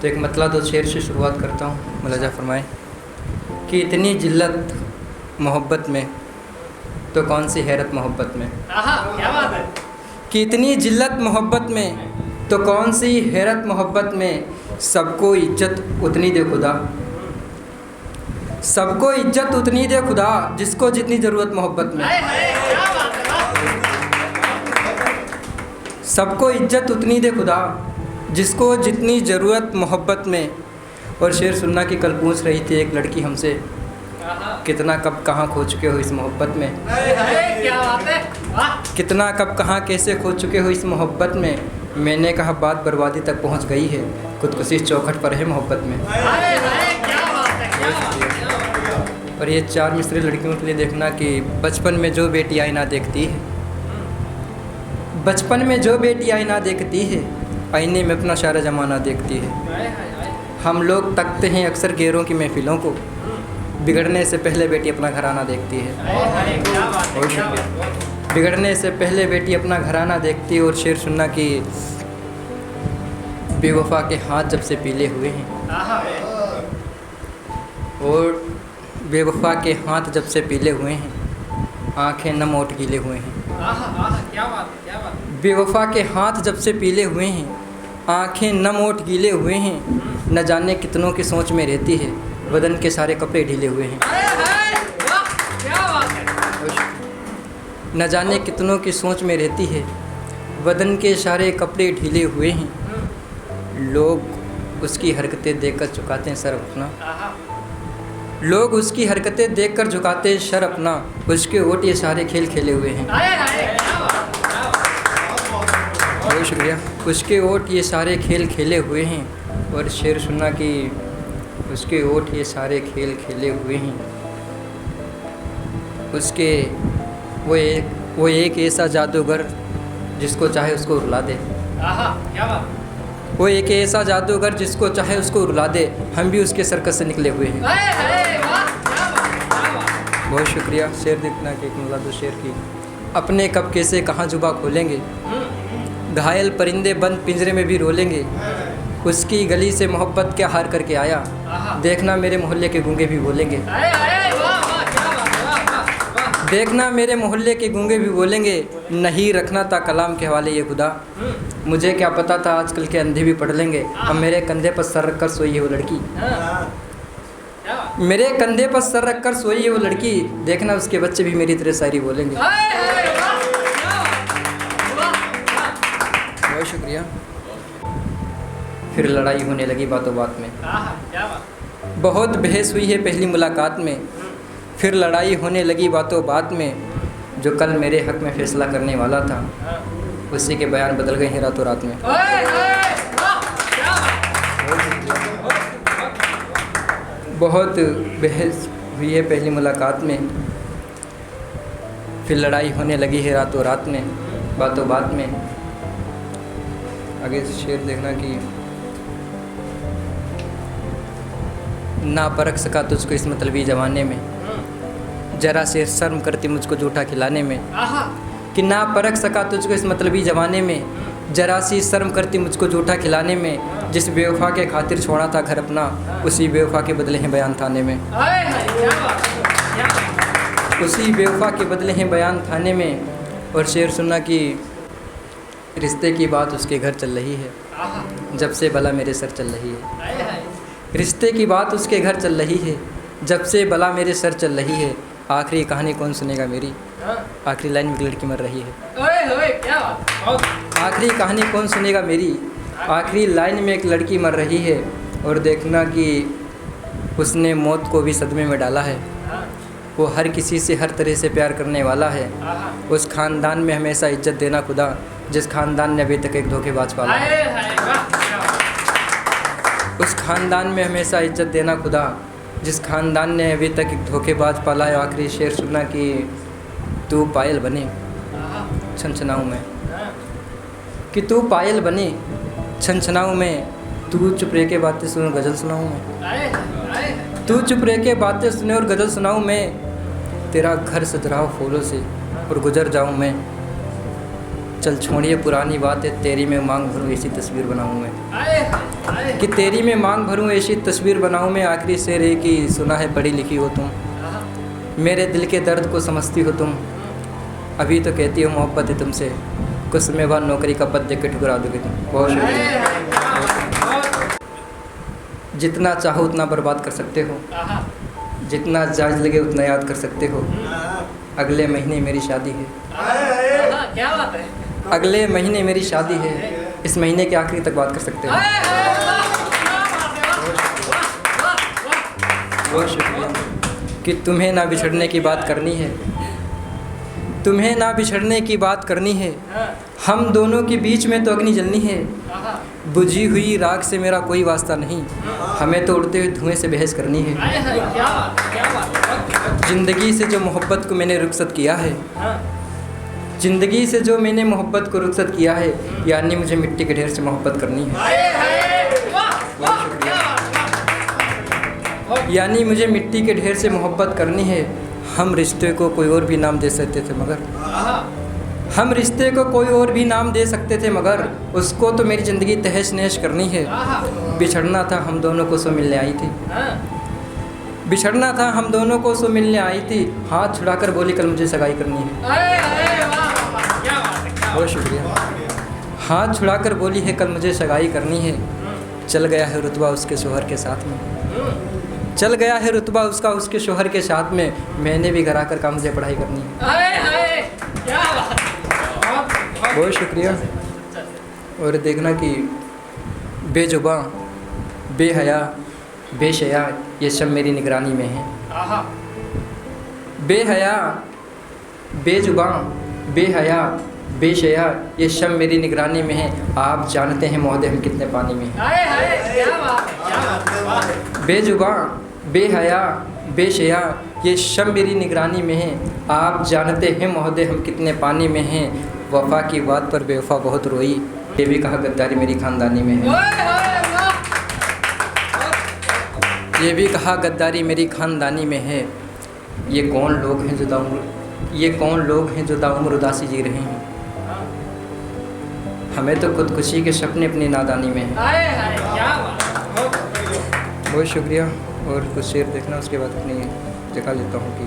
तो एक मतला दो शेर से शुरुआत करता हूँ। मुलाजा फरमाएं कि इतनी जिल्लत मोहब्बत में तो कौन सी हैरत मोहब्बत में। क्या बात है। कि इतनी जिल्लत मोहब्बत में तो कौन सी हैरत मोहब्बत में, सबको इज्जत उतनी दे खुदा, सबको इज्जत उतनी दे खुदा जिसको जितनी ज़रूरत मोहब्बत में। क्या बात है। सबको इज्जत उतनी दे खुदा जिसको जितनी ज़रूरत मोहब्बत में। और शेर सुनना की कल पूछ रही थी एक लड़की हमसे, कितना कब कहाँ खो चुके हो इस मोहब्बत में। क्या बात है। वाह। कितना कब कहाँ कैसे खो चुके हो इस मोहब्बत में। मैंने कहा बात बर्बादी तक पहुँच गई है, खुदकुशी चौखट पर है मोहब्बत में। क्या बात है। क्या बात है। और ये चार मिस्री लड़कियों के लिए देखना कि बचपन में जो बेटी आईना देखती है, बचपन में जो बेटी आईना देखती है, आईने में अपना सारा ज़माना देखती है। हम लोग तकते हैं अक्सर गैरों की महफिलों को, बिगड़ने से पहले बेटी अपना घराना देखती है। क्या बात है। क्या बात है। बिगड़ने से पहले बेटी अपना घराना देखती है। और शेर सुनना कि बेवफा के हाथ जब से पीले हुए हैं, और बेवफा के हाथ जब से पीले हुए हैं, आंखें नम ओट गीले हुए हैं। क्या बात है। क्या बात है। बेवफा के हाथ जब से पीले हुए हैं, आंखें नम ओट गीले हुए हैं। न जाने कितनों की सोच में रहती है, बदन के सारे कपड़े ढीले हुए हैं। क्या बात है। न जाने कितनों की सोच में रहती है, बदन के सारे कपड़े ढीले हुए हैं। लोग उसकी हरकतें देखकर झुकाते हैं सर अपना, लोग उसकी हरकतें देखकर झुकाते हैं सर अपना। उसके ओट ये सारे खेल खेले हुए हैं। बहुत शुक्रिया। उसके ओट ये सारे खेल खेले हुए हैं। और शेर सुनना कि उसके ओट ये सारे खेल खेले हुए हैं। उसके वो एक ऐसा जादूगर जिसको चाहे उसको रुला दे। क्या बात। वो एक ऐसा जादूगर जिसको चाहे उसको रुला दे। हम भी उसके सर्कस से निकले हुए हैं। बहुत शुक्रिया। शेर देखना कि मुला दो शेर की। अपने कब कैसे कहाँ जुबा खोलेंगे, घायल परिंदे बंद पिंजरे में भी रोलेंगे। उसकी गली से मोहब्बत क्या हार करके आया, देखना मेरे मोहल्ले के गूंगे भी बोलेंगे। देखना मेरे मोहल्ले के गूंगे भी बोलेंगे, नहीं रखना था कलाम के हवाले ये खुदा। मुझे क्या पता था आजकल के अंधे भी पढ़ लेंगे। अब मेरे कंधे पर सर रख कर सोई है वो लड़की, मेरे कंधे पर सर रख कर सोई है वो लड़की। देखना उसके बच्चे भी मेरी तरह शायरी बोलेंगे। बहुत शुक्रिया। फिर लड़ाई होने लगी बातों बात में, बहुत बहस हुई है पहली मुलाकात में। फिर लड़ाई होने लगी बातों बात में, जो कल मेरे हक में फ़ैसला करने वाला था, उसी के बयान बदल गए हैं रातों रात में। बहुत बहस हुई है पहली मुलाकात में, फिर लड़ाई होने लगी है रातों रात में, बातों बात में। आगे शेर देखना कि ना परख सका तुझको इस मतलबी ज़माने में, जरा से शर्म करती मुझको जूठा खिलाने में। कि ना परख सका तुझको इस मतलबी ज़माने में, जरा सी शर्म करती मुझको जूठा खिलाने में। जिस बेवफा के खातिर छोड़ा था घर अपना, उसी बेवफा के बदले हैं बयान थाने में। उसी बेवफा के बदले हैं बयान थाने में। और शेर सुनना कि रिश्ते की बात उसके घर चल रही है, जब से बला मेरे सर चल रही है। रिश्ते की बात उसके घर चल रही है, जब से बला मेरे सर चल रही है। आखिरी कहानी कौन सुनेगा मेरी, आखिरी लाइन में एक लड़की मर रही है। आखिरी कहानी कौन सुनेगा मेरी, आखिरी लाइन में एक लड़की मर रही है। और देखना कि उसने मौत को भी सदमे में डाला है। वो हर किसी से हर तरह से प्यार करने वाला है। उस ख़ानदान में हमेशा इज्जत देना खुदा, जिस ख़ानदान ने अभी तक एक धोखेबाज पाला है। उस ख़ानदान में हमेशा इज्जत देना खुदा, जिस ख़ानदान ने अभी तक एक धोखेबाज पाला है। आखिरी शेर सुनना कि तू पायल बने छनछनाऊँ मैं, कि तू पायल बने छनछनाऊँ मैं। तू चुप रह के बातें सुन गज़ल सुनाऊँ मैं, तू चुप रह के बातें सुने और गज़ल सुनाऊँ मैं। तेरा घर सज रहा हो फूलों से और गुजर जाऊँ मैं। चल छोड़िए पुरानी बातें, तेरी मैं मांग भरूँ ऐसी तस्वीर बनाऊँ मैं। कि तेरी मैं मांग भरूं ऐसी तस्वीर बनाऊं मैं आखिरी शेर है कि सुना है पढ़ी लिखी हो तुम, मेरे दिल के दर्द को समझती हो तुम, अभी तो कहती हो मोहब्बत है तुमसे, कुछ समय बाद नौकरी का पद देख के ठुकरा दोगे तुम। बहुत शुक्रिया। जितना चाहो उतना बर्बाद कर सकते हो, जितना जायज़ लगे उतना याद कर सकते हो। अगले महीने मेरी शादी है, क्या बात है। अगले महीने मेरी शादी है, इस महीने के आखिरी तक बात कर सकते हो। बहुत शुक्रिया कि तुम्हें ना बिछड़ने की बात करनी है, तुम्हें ना बिछड़ने की बात करनी है, हम दोनों के बीच में तो अग्नि जलनी है, बुझी हुई राख से मेरा कोई वास्ता नहीं, हमें तो उड़ते हुए धुएं से बहस करनी है। ज़िंदगी से जो मोहब्बत को मैंने रुखसत किया है, ज़िंदगी से जो मैंने मोहब्बत को रुखसत किया है, यानी मुझे मिट्टी के ढेर से मोहब्बत करनी है। यानी मुझे मिट्टी के ढेर से मोहब्बत करनी है। हम रिश्ते को कोई और भी नाम दे सकते थे मगर, हम रिश्ते को कोई और भी नाम दे सकते थे मगर, उसको तो मेरी ज़िंदगी तहस नहस करनी है। बिछड़ना था हम दोनों को सो मिलने आई थी, बिछड़ना था हम दोनों को सो मिलने आई थी, हाथ छुड़ाकर बोली कल मुझे सगाई करनी है। बहुत शुक्रिया। हाथ छुड़ाकर बोली है कल मुझे सगाई करनी है, चल गया है रुतबा उसके शोहर के साथ में, चल गया है रुतबा उसका उसके शोहर के साथ में, मैंने भी घर आकर कहा मुझे पढ़ाई करनी है। बहुत शुक्रिया। और देखना कि बेजुबां बेहया बेशया ये सब मेरी निगरानी में है। बेहया बेजुबां बेहया बेशया ये सब मेरी निगरानी में है, आप जानते हैं महोदय हम कितने पानी में हैं। बेजुबां बेहया बेशया ये सब मेरी निगरानी में है, आप जानते हैं महोदय हम कितने पानी में हैं। वफ़ा की बात पर बेवफ़ा बहुत रोई, ये भी कहा गद्दारी मेरी ख़ानदानी में है। ये भी कहा गद्दारी मेरी ख़ानदानी में है। ये कौन लोग हैं जो दाउम्र उदासी जी रहे हैं, हमें तो खुदकुशी के सपने अपनी नादानी में हैं। बहुत शुक्रिया। और कुछ शेर देखना, उसके बाद अपनी जगह लेता हूँ कि